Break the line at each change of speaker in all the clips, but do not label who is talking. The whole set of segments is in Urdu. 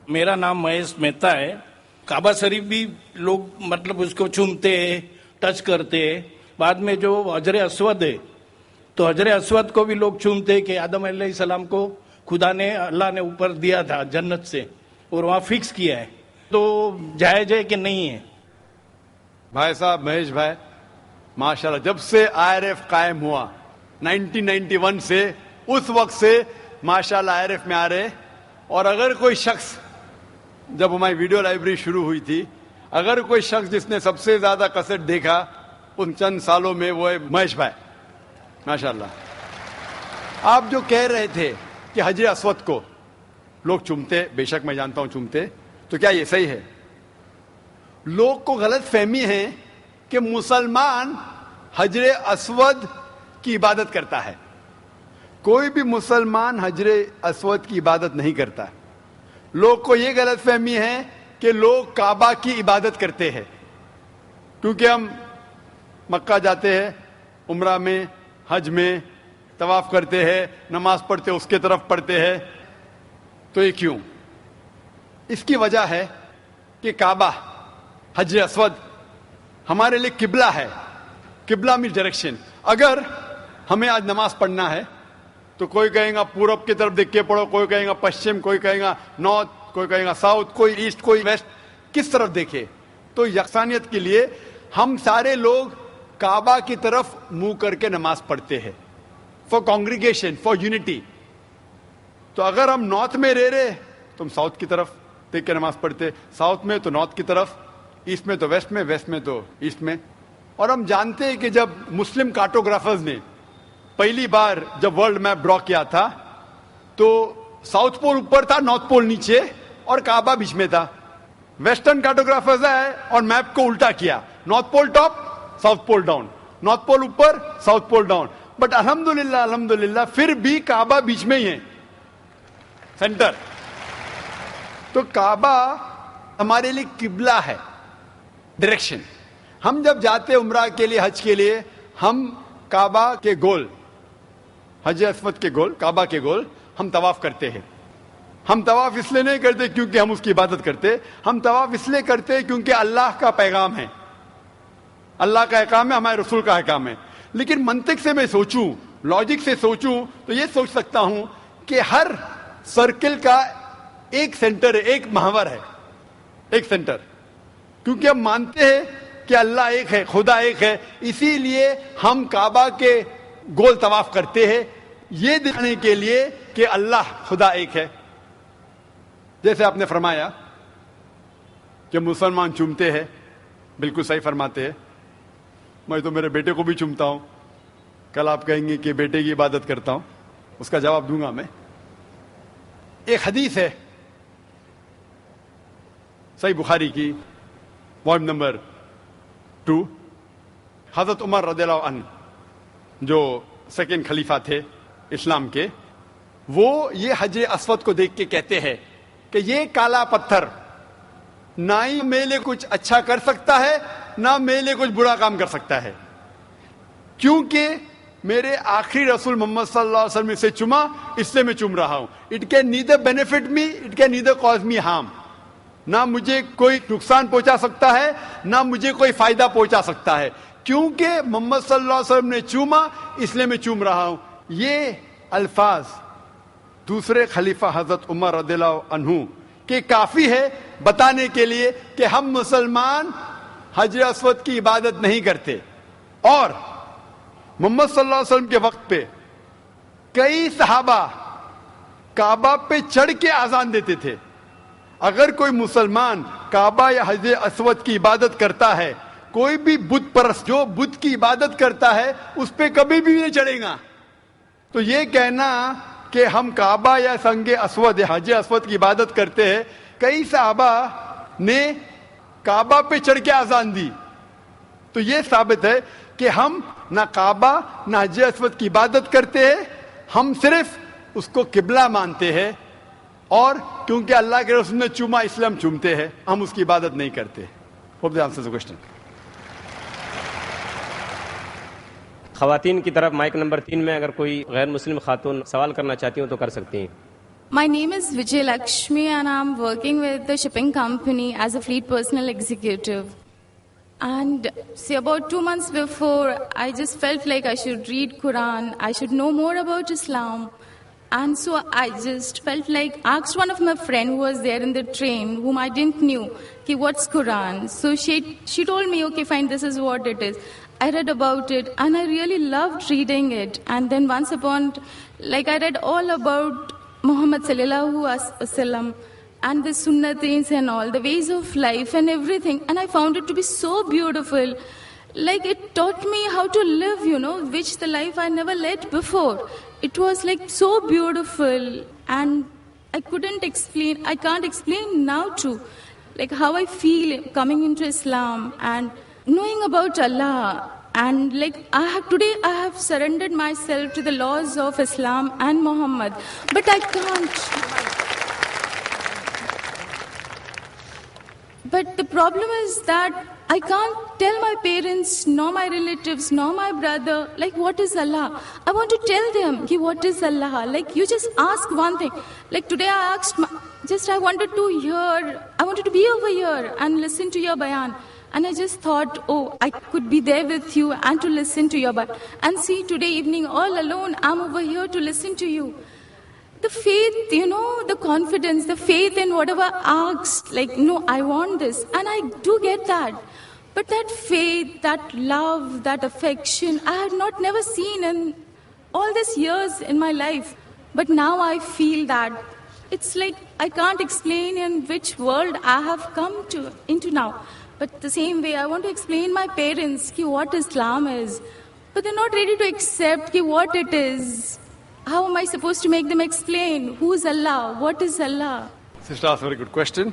میرا نام مہیش مہتا ہے. کعبہ شریف بھی لوگ مطلب اس کو چومتے ہیں, ٹچ کرتے ہیں. بعد میں جو حجر اسود ہے تو حجر اسود کو بھی لوگ چومتے ہیں کہ آدم علیہ السلام کو خدا نے, اللہ نے اوپر دیا تھا جنت سے اور وہاں فکس کیا ہے, تو جائز ہے کہ نہیں ہے؟
بھائی صاحب مہیش بھائی, ماشاءاللہ جب سے IRF قائم ہوا 1991 سے اس وقت سے ماشاءاللہ IRF میں آ رہے. اور اگر کوئی شخص, جب ہماری ویڈیو لائبریری شروع ہوئی تھی, اگر کوئی شخص جس نے سب سے زیادہ کیسٹ دیکھا ان چند سالوں میں وہ ہے مہیش بھائی ماشاءاللہ. آپ جو کہہ رہے تھے کہ حجر اسود کو لوگ چومتے, بے شک میں جانتا ہوں چومتے, تو کیا یہ صحیح ہے؟ لوگ کو غلط فہمی ہے کہ مسلمان حجر اسود کی عبادت کرتا ہے. کوئی بھی مسلمان حجر اسود کی عبادت نہیں کرتا. لوگ کو یہ غلط فہمی ہے کہ لوگ کعبہ کی عبادت کرتے ہیں, کیونکہ ہم مکہ جاتے ہیں, عمرہ میں, حج میں طواف کرتے ہیں, نماز پڑھتے اس کے طرف پڑھتے ہیں. تو یہ کیوں؟ اس کی وجہ ہے کہ کعبہ, حجر اسود ہمارے لیے قبلہ ہے. قبلہ میں ڈائریکشن. اگر ہمیں آج نماز پڑھنا ہے تو کوئی کہے گا پورب کی طرف دیکھ کے پڑھو, کوئی کہے گا پشچم, کوئی کہے گا نارتھ, کوئی کہے گا ساؤتھ, کوئی ایسٹ, کوئی ویسٹ, کس طرف دیکھے. تو یکسانیت کے لیے ہم سارے لوگ کعبہ کی طرف منہ کر کے نماز پڑھتے ہیں, فار کانگریگیشن, فار یونٹی. تو اگر ہم نارتھ میں رہ رہے تو ہم ساؤتھ کی طرف دیکھ کے نماز پڑھتے, ساؤتھ میں تو نارتھ کی طرف, ایسٹ میں تو ویسٹ میں, ویسٹ میں تو ایسٹ میں. اور ہم جانتے ہیں کہ جب مسلم کارٹوگرافرز نے پہلی بار جب ورلڈ میپ ڈرا کیا تھا تو ساؤتھ پول اوپر تھا, نارتھ پول نیچے, اور کعبہ بیچ میں تھا. ویسٹرن کارٹوگرافرز آئے اور میپ کو الٹا کیا, north pole top, south pole down, north pole اوپر, ساؤتھ پول ڈاؤن. بٹ الحمدللہ پھر بھی کعبہ بیچ میں ہی ہے, سینٹر. تو کعبہ ہمارے لیے قبلہ ہے, ڈائریکشن. ہم جب جاتے عمرہ کے لیے, حج کے لیے, ہم کعبہ کے گول, حجر اسود کے گول, کعبہ کے گول ہم طواف کرتے ہیں. ہم طواف اس لیے نہیں کرتے کیونکہ ہم اس کی عبادت کرتے, ہم طواف اس لیے کرتے ہیں کیونکہ اللہ کا پیغام ہے, اللہ کا احکام ہے, ہمارے رسول کا احکام ہے. لیکن منطق سے میں سوچوں, لاجک سے سوچوں تو یہ سوچ سکتا ہوں کہ ہر سرکل کا ایک سینٹر ہے, ایک محور ہے, ایک سینٹر. کیونکہ ہم مانتے ہیں کہ اللہ ایک ہے, خدا ایک ہے, اسی لیے ہم کعبہ کے گول طواف کرتے ہیں, یہ دکھانے کے لیے کہ اللہ خدا ایک ہے. جیسے آپ نے فرمایا کہ مسلمان چومتے ہیں, بالکل صحیح فرماتے ہیں. میں تو میرے بیٹے کو بھی چومتا ہوں. کل آپ کہیں گے کہ بیٹے کی عبادت کرتا ہوں, اس کا جواب دوں گا میں. ایک حدیث ہے صحیح بخاری کی, والیوم نمبر 2, حضرت عمر رضی اللہ عنہ جو سیکنڈ خلیفہ تھے اسلام کے, وہ یہ حجر اسود کو دیکھ کے کہتے ہیں کہ یہ کالا پتھر نہ ہی میرے لیے کچھ اچھا کر سکتا ہے, نہ میرے لیے کچھ برا کام کر سکتا ہے, کیونکہ میرے آخری رسول محمد صلی اللہ علیہ وسلم سے چوما, اس سے میں چوم رہا ہوں. It can neither benefit me, it can neither cause me harm. نہ مجھے کوئی نقصان پہنچا سکتا ہے, نہ مجھے کوئی فائدہ پہنچا سکتا ہے, کیونکہ محمد صلی اللہ علیہ وسلم نے چوما, اس لیے میں چوم رہا ہوں. یہ الفاظ دوسرے خلیفہ حضرت عمر رضی اللہ عنہ کہ کافی ہے بتانے کے لیے کہ ہم مسلمان حجر اسود کی عبادت نہیں کرتے. اور محمد صلی اللہ علیہ وسلم کے وقت پہ کئی صحابہ کعبہ پہ چڑھ کے اذان دیتے تھے. اگر کوئی مسلمان کعبہ یا حجر اسود کی عبادت کرتا ہے, کوئی بھی بت پرست جو بت کی عبادت کرتا ہے اس پہ کبھی بھی نہیں چڑھے گا. تو یہ کہنا کہ ہم کعبہ یا سنگ اسود یا حجر اسود کی عبادت کرتے ہیں, کئی صحابہ نے کعبہ پہ چڑھ کے اذان دی, تو یہ ثابت ہے کہ ہم نہ کعبہ نہ حجر اسود کی عبادت کرتے ہیں, ہم صرف اس کو قبلہ مانتے ہیں. اور کیونکہ اللہ کے رسول نے چوما اس لیے ہم چومتے ہیں, ہم اس کی عبادت نہیں کرتے. Hope the answer the question.
خواتین کی طرف مائک نمبر 3 میں اگر کوئی غیر مسلم خاتون سوال کرنا چاہتی ہوں تو کر سکتی ہیں. My name is Vijay Lakshmi and I'm working with the shipping company as a fleet personal executive. And see, about 2 months before, I just felt like I should read Quran, I should know more about Islam. And so I just felt like, asked one of my friends who was there in the train, whom I didn't knew, okay, what's Quran? So she told me, okay, fine, this is what it is. I read about it and I really loved reading it. And then once upon, like I read all about Muhammad sallallahu alaihi wasallam and the sunnatis and all, the ways of life and everything. And I found it to be so beautiful. Like it taught me how to live, which the life I never led before. It was like so beautiful and I can't explain now too, like how I feel coming into Islam and knowing about Allah. And like today I have surrendered myself to the laws of Islam and Muhammad, but I can't. But the problem is that I can't tell my parents, nor my relatives, nor my brother, like what is Allah. I want to tell them, what is Allah? Like you just ask one thing. Like today I asked, I wanted to be over here and listen to your bayan. And I just thought, I could be there with you and to listen to your bayan. And see, today evening all alone, I'm over here to listen to you. The faith, the confidence, the faith in whatever asked, like, no, I want this. And I do get that. But that faith, that love, that affection, I had never seen in all these years in my life. But now I feel that it's like I can't explain in which world I have come into now. But the same way, I want to explain my parents what Islam is. But they're not ready to accept what it is. How am I supposed to make them explain? Who is Allah? What is Allah?
Sister, that's a very good question.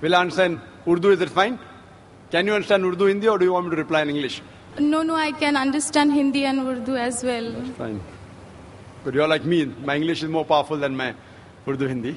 Will I understand Urdu? Is it fine? Can you understand Urdu, Hindi, or do you want me to reply in English?
No, I can understand Hindi and Urdu as well.
That's fine. But you're like me. My English is more powerful than my Urdu, Hindi.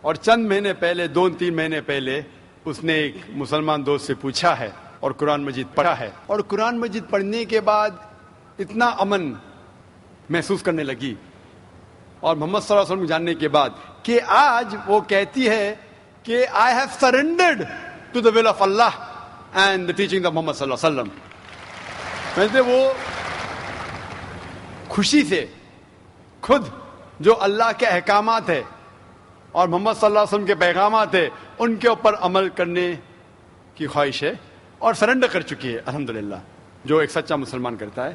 اور چند مہینے پہلے 2-3 مہینے پہلے اس نے ایک مسلمان دوست سے پوچھا ہے اور قرآن مجید پڑھا ہے, اور قرآن مجید پڑھنے کے بعد اتنا امن محسوس کرنے لگی اور محمد صلی اللہ علیہ وسلم جاننے کے بعد کہ آج وہ کہتی ہے کہ I have surrendered to the will of Allah and the teachings of Muhammad صلی اللہ علیہ وسلم. ویسے وہ خوشی سے خود جو اللہ کے احکامات ہے اور محمد صلی اللہ علیہ وسلم کے پیغامات ہیں ان کے اوپر عمل کرنے کی خواہش ہے اور سرنڈر کر چکی ہے الحمدللہ, جو ایک سچا مسلمان کرتا ہے.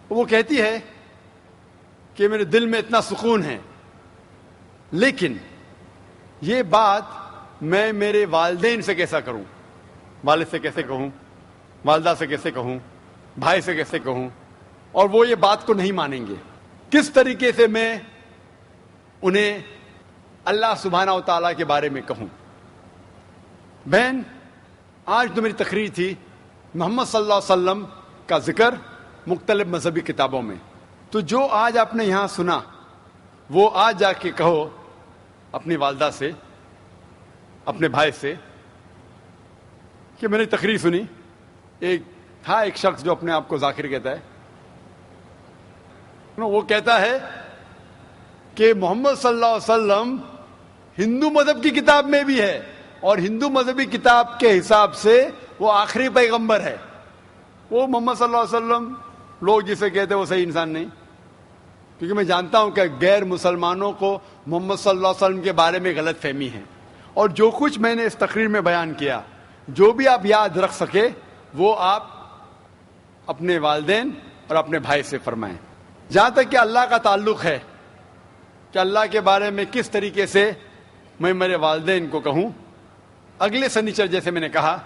وہ کہتی ہے کہ میرے دل میں اتنا سکون ہے, لیکن یہ بات میں میرے والدین سے کیسا کروں, والد سے کیسے کہوں, والدہ سے کیسے کہوں, بھائی سے کیسے کہوں, اور وہ یہ بات کو نہیں مانیں گے. کس طریقے سے میں انہیں اللہ سبحانہ و تعالیٰ کے بارے میں کہوں. بہن, آج تو میری تقریر تھی محمد صلی اللہ علیہ وسلم کا ذکر مختلف مذہبی کتابوں میں. تو جو آج آپ نے یہاں سنا وہ آج جا کے کہو اپنی والدہ سے, اپنے بھائی سے کہ میں نے تقریر سنی. ایک شخص جو اپنے آپ کو ذاکر کہتا ہے, وہ کہتا ہے کہ محمد صلی اللہ علیہ وسلم ہندو مذہب کی کتاب میں بھی ہے اور ہندو مذہبی کتاب کے حساب سے وہ آخری پیغمبر ہے. وہ محمد صلی اللہ علیہ وسلم لوگ جسے کہتے ہیں وہ صحیح انسان نہیں, کیونکہ میں جانتا ہوں کہ غیر مسلمانوں کو محمد صلی اللہ علیہ وسلم کے بارے میں غلط فہمی ہے. اور جو کچھ میں نے اس تقریر میں بیان کیا, جو بھی آپ یاد رکھ سکے وہ آپ اپنے والدین اور اپنے بھائی سے فرمائیں. جہاں تک کہ اللہ کا تعلق ہے کہ اللہ کے بارے میں کس طریقے سے میں میرے والدین کو کہوں, اگلے سنیچر جیسے میں نے کہا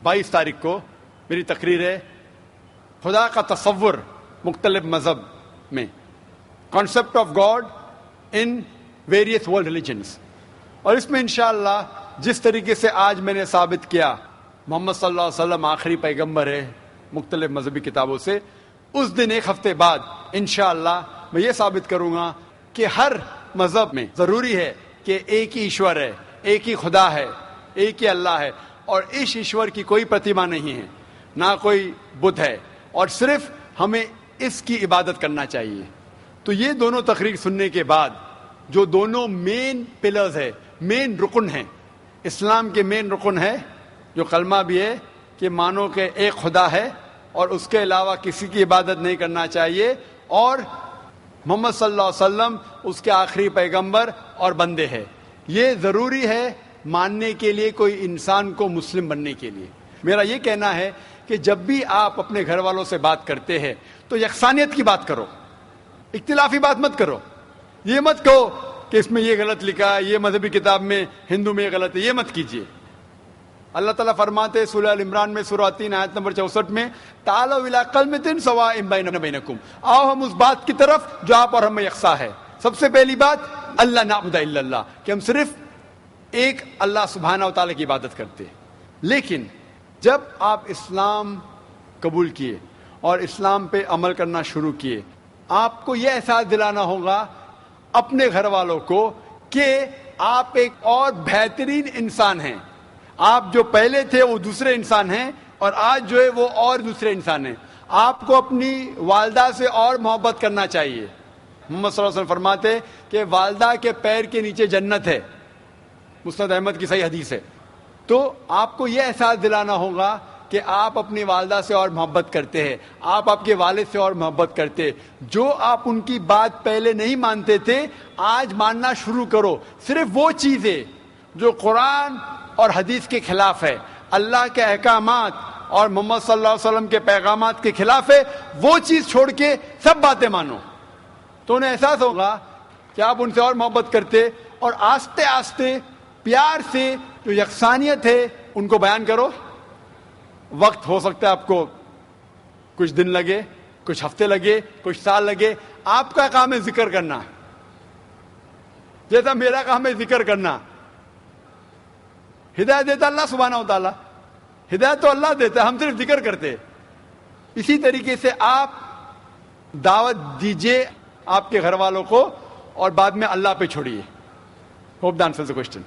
22 تاریخ کو میری تقریر ہے خدا کا تصور مختلف مذہب میں, concept of God in various world religions. اور اس میں انشاءاللہ جس طریقے سے آج میں نے ثابت کیا محمد صلی اللہ علیہ وسلم آخری پیغمبر ہے مختلف مذہبی کتابوں سے, اس دن ایک ہفتے بعد انشاءاللہ میں یہ ثابت کروں گا کہ ہر مذہب میں ضروری ہے کہ ایک ہی ایشور ہے, ایک ہی خدا ہے, ایک ہی اللہ ہے اور اس ایشور کی کوئی پرتیما نہیں ہے، نہ کوئی بت ہے، اور صرف ہمیں اس کی عبادت کرنا چاہیے. تو یہ دونوں تقریر سننے کے بعد جو دونوں مین پلرز ہے، مین رکن ہیں، اسلام کے مین رکن ہے، جو کلمہ بھی ہے کہ مانو کہ ایک خدا ہے اور اس کے علاوہ کسی کی عبادت نہیں کرنا چاہیے، اور محمد صلی اللہ علیہ وسلم اس کے آخری پیغمبر اور بندے ہیں. یہ ضروری ہے ماننے کے لیے کوئی انسان کو مسلم بننے کے لیے. میرا یہ کہنا ہے کہ جب بھی آپ اپنے گھر والوں سے بات کرتے ہیں تو یکسانیت کی بات کرو، اختلافی بات مت کرو. یہ مت کہو کہ اس میں یہ غلط لکھا ہے، یہ مذہبی کتاب میں ہندو میں یہ غلط ہے، یہ مت کیجیے. اللہ تعالیٰ فرماتے ہیں سورہ ال عمران میں سورہ 3 آیت نمبر 64 میں، تعالوا الی کلمۃ سواء بیننا وبینکم، آؤ ہم اس بات کی طرف جو آپ اور ہم میں یکساں ہے. سب سے پہلی بات اللہ نعبد الا اللہ، کہ ہم صرف ایک اللہ سبحانہ و تعالیٰ کی عبادت کرتے. لیکن جب آپ اسلام قبول کیے اور اسلام پہ عمل کرنا شروع کیے، آپ کو یہ احساس دلانا ہوگا اپنے گھر والوں کو کہ آپ ایک اور بہترین انسان ہیں. آپ جو پہلے تھے وہ دوسرے انسان ہیں، اور آج جو ہے وہ اور دوسرے انسان ہیں. آپ کو اپنی والدہ سے اور محبت کرنا چاہیے. محمد صلی اللہ علیہ وسلم فرماتے کہ والدہ کے پیر کے نیچے جنت ہے، مسند احمد کی صحیح حدیث ہے. تو آپ کو یہ احساس دلانا ہوگا کہ آپ اپنی والدہ سے اور محبت کرتے ہیں، آپ کے والد سے اور محبت کرتے. جو آپ ان کی بات پہلے نہیں مانتے تھے آج ماننا شروع کرو. صرف وہ چیزیں جو قرآن اور حدیث کے خلاف ہے، اللہ کے احکامات اور محمد صلی اللہ علیہ وسلم کے پیغامات کے خلاف ہے، وہ چیز چھوڑ کے سب باتیں مانو. تو انہیں احساس ہوگا کہ آپ ان سے اور محبت کرتے، اور آہستہ آہستہ پیار سے جو یکسانیت ہے ان کو بیان کرو. وقت ہو سکتا ہے آپ کو کچھ دن لگے، کچھ ہفتے لگے، کچھ سال لگے. آپ کا کام ہے ذکر کرنا، جیسا میرا کام ہے ذکر کرنا. ہدایت دیتا اللہ سبحانہ و تعالیٰ، ہدایت تو اللہ دیتا ہے، ہم صرف ذکر کرتے. اسی طریقے سے آپ دعوت دیجئے آپ کے گھر والوں کو، اور بعد میں اللہ پہ چھوڑیے. Hope the answers the question.